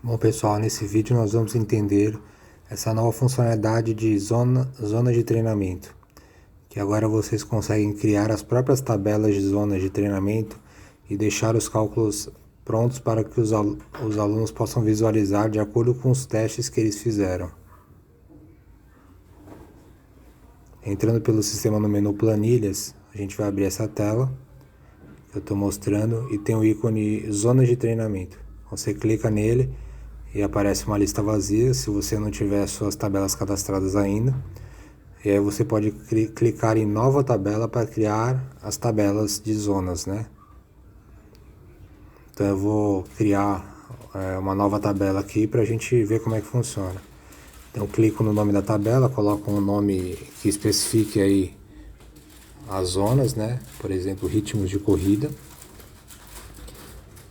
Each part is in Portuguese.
Bom, pessoal, nesse vídeo nós vamos entender essa nova funcionalidade de zona de treinamento, que agora vocês conseguem criar as próprias tabelas de zonas de treinamento e deixar os cálculos prontos para que os alunos possam visualizar de acordo com os testes que eles fizeram. Entrando pelo sistema no menu Planilhas, a gente vai abrir essa tela que eu estou mostrando e tem o ícone Zonas de Treinamento. Você clica nele e aparece uma lista vazia se você não tiver suas tabelas cadastradas ainda. E aí você pode clicar em nova tabela para criar as tabelas de zonas, né? Então eu vou criar uma nova tabela aqui para a gente ver como é que funciona. Então eu clico no nome da tabela, coloco um nome que especifique aí as zonas, né? Por exemplo, ritmos de corrida.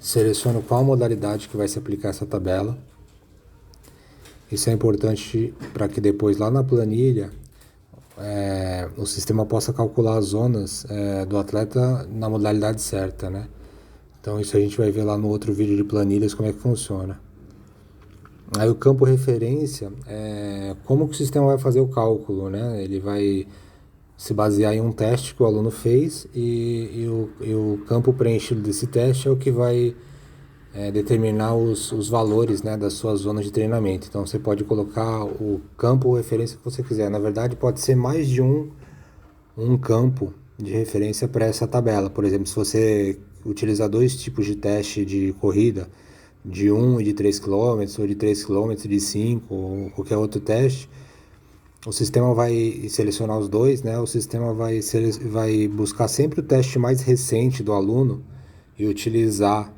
Seleciono qual modalidade que vai se aplicar essa tabela. Isso é importante para que depois lá na planilha o sistema possa calcular as zonas do atleta na modalidade certa, né? Então isso a gente vai ver lá no outro vídeo de planilhas como é que funciona. Aí o campo referência é como que o sistema vai fazer o cálculo, né? Ele vai se basear em um teste que o aluno fez e o campo preenchido desse teste é o que vai determinar os valores, né, das suas zonas de treinamento. Então você pode colocar o campo referência que você quiser. Na verdade, pode ser mais de um campo de referência para essa tabela. Por exemplo, se você utilizar dois tipos de teste de corrida, de 1 e de 3 km, ou de 3 km e de 5, ou qualquer outro teste, o sistema vai selecionar os dois, né? O sistema vai buscar sempre o teste mais recente do aluno e utilizar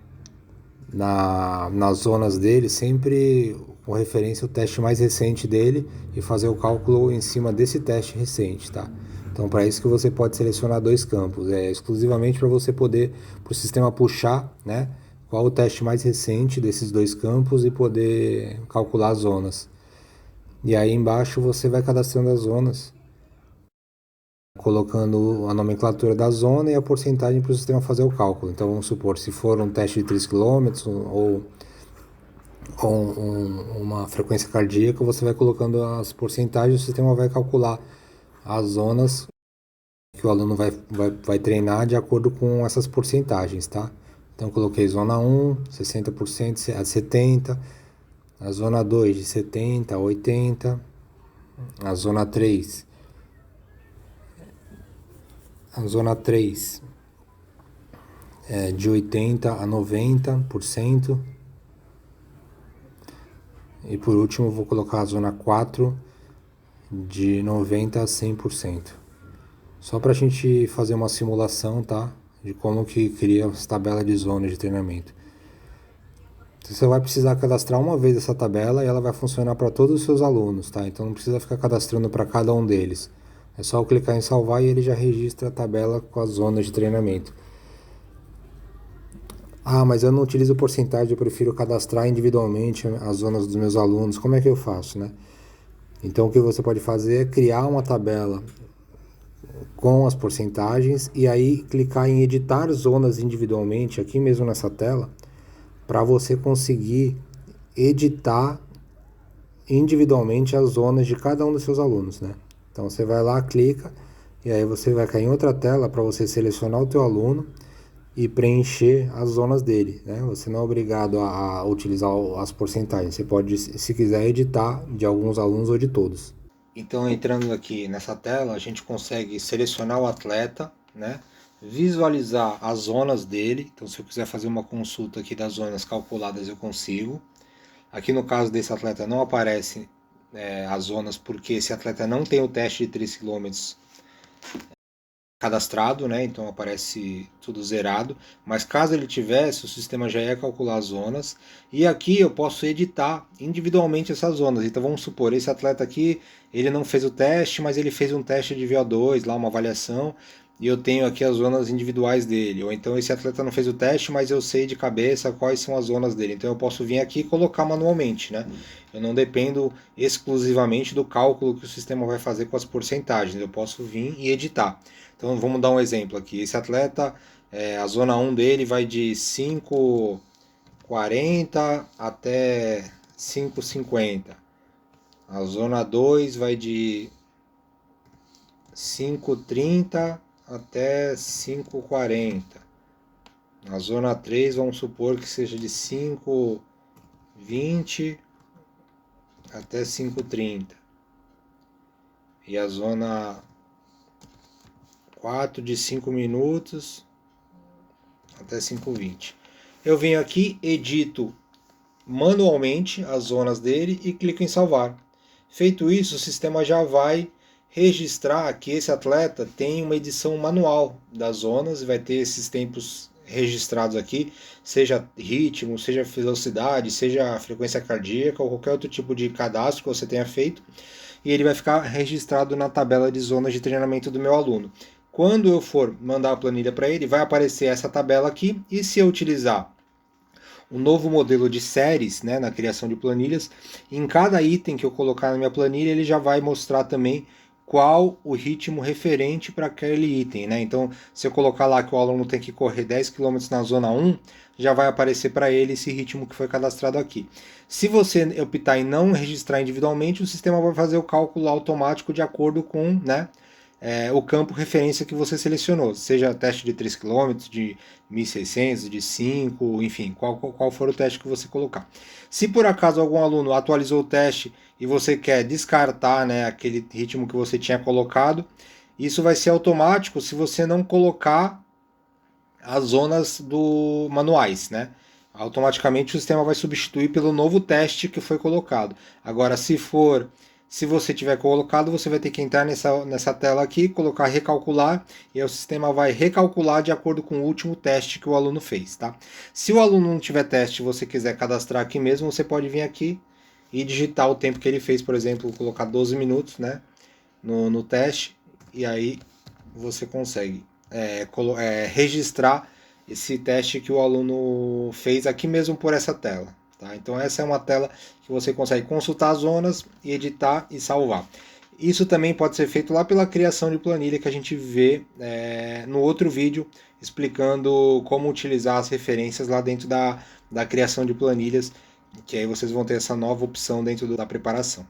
nas zonas dele, sempre com referência ao teste mais recente dele e fazer o cálculo em cima desse teste recente, tá? Então, para isso que você pode selecionar dois campos, exclusivamente para você poder, para o sistema puxar, né, qual o teste mais recente desses dois campos e poder calcular as zonas. E aí embaixo você vai cadastrando as zonas, colocando a nomenclatura da zona e a porcentagem para o sistema fazer o cálculo. Então vamos supor, se for um teste de 3 km ou uma frequência cardíaca, você vai colocando as porcentagens, o sistema vai calcular as zonas que o aluno vai treinar de acordo com essas porcentagens, tá? Então coloquei zona 1, 60% a 70%, a zona 2 de 70% a 80%, a zona 3 é de 80% a 90%. E por último vou colocar a zona 4 de 90% a 100%. Só para a gente fazer uma simulação, tá? De como que cria essa tabela de zonas de treinamento. Você vai precisar cadastrar uma vez essa tabela e ela vai funcionar para todos os seus alunos, tá? Então não precisa ficar cadastrando para cada um deles. É só clicar em salvar e ele já registra a tabela com as zonas de treinamento. Ah, mas eu não utilizo porcentagem, eu prefiro cadastrar individualmente as zonas dos meus alunos. Como é que eu faço, né? Então o que você pode fazer é criar uma tabela com as porcentagens e aí clicar em editar zonas individualmente aqui mesmo nessa tela para você conseguir editar individualmente as zonas de cada um dos seus alunos, né? Então você vai lá, clica e aí você vai cair em outra tela para você selecionar o teu aluno e preencher as zonas dele, né? Você não é obrigado a utilizar as porcentagens, você pode, se quiser, editar de alguns alunos ou de todos. Então, entrando aqui nessa tela, a gente consegue selecionar o atleta, né? Visualizar as zonas dele. Então, se eu quiser fazer uma consulta aqui das zonas calculadas, eu consigo. Aqui no caso desse atleta não aparece as zonas porque esse atleta não tem o teste de 3 km cadastrado, né? Então aparece tudo zerado, mas caso ele tivesse, o sistema já ia calcular as zonas, e aqui eu posso editar individualmente essas zonas. Então vamos supor, esse atleta aqui, ele não fez o teste, mas ele fez um teste de VO2, lá uma avaliação, e eu tenho aqui as zonas individuais dele. Ou então esse atleta não fez o teste, mas eu sei de cabeça quais são as zonas dele. Então eu posso vir aqui e colocar manualmente, né? Eu não dependo exclusivamente do cálculo que o sistema vai fazer com as porcentagens. Eu posso vir e editar. Então vamos dar um exemplo aqui. Esse atleta, a zona 1 dele vai de 5 5,40 até 5,50. A zona 2 vai de 5,30 até 5,40. Na zona 3, vamos supor que seja de 5,20 até 5,30. E a zona 4 de 5 minutos até 5,20. Eu venho aqui, edito manualmente as zonas dele e clico em salvar. Feito isso, o sistema já vai registrar que esse atleta tem uma edição manual das zonas e vai ter esses tempos registrados aqui, seja ritmo, seja velocidade, seja frequência cardíaca ou qualquer outro tipo de cadastro que você tenha feito, e ele vai ficar registrado na tabela de zonas de treinamento do meu aluno. Quando eu for mandar a planilha para ele, vai aparecer essa tabela aqui, e se eu utilizar um novo modelo de séries, né, na criação de planilhas, em cada item que eu colocar na minha planilha, ele já vai mostrar também qual o ritmo referente para aquele item, né? Então, se eu colocar lá que o aluno tem que correr 10 km na zona 1, já vai aparecer para ele esse ritmo que foi cadastrado aqui. Se você optar em não registrar individualmente, o sistema vai fazer o cálculo automático de acordo com, né, o campo referência que você selecionou, seja teste de 3 km, de 1.600, de 5, enfim, qual for o teste que você colocar. Se por acaso algum aluno atualizou o teste e você quer descartar, né, aquele ritmo que você tinha colocado, isso vai ser automático se você não colocar as zonas do manuais, né? Automaticamente o sistema vai substituir pelo novo teste que foi colocado. Agora, se você tiver colocado, você vai ter que entrar nessa tela aqui, colocar recalcular, e aí o sistema vai recalcular de acordo com o último teste que o aluno fez, tá? Se o aluno não tiver teste e você quiser cadastrar aqui mesmo, você pode vir aqui e digitar o tempo que ele fez, por exemplo, colocar 12 minutos, né, no teste, e aí você consegue registrar esse teste que o aluno fez aqui mesmo por essa tela. Tá? Então essa é uma tela que você consegue consultar as zonas e editar e salvar. Isso também pode ser feito lá pela criação de planilha que a gente vê no outro vídeo explicando como utilizar as referências lá dentro da criação de planilhas, que aí vocês vão ter essa nova opção dentro da preparação.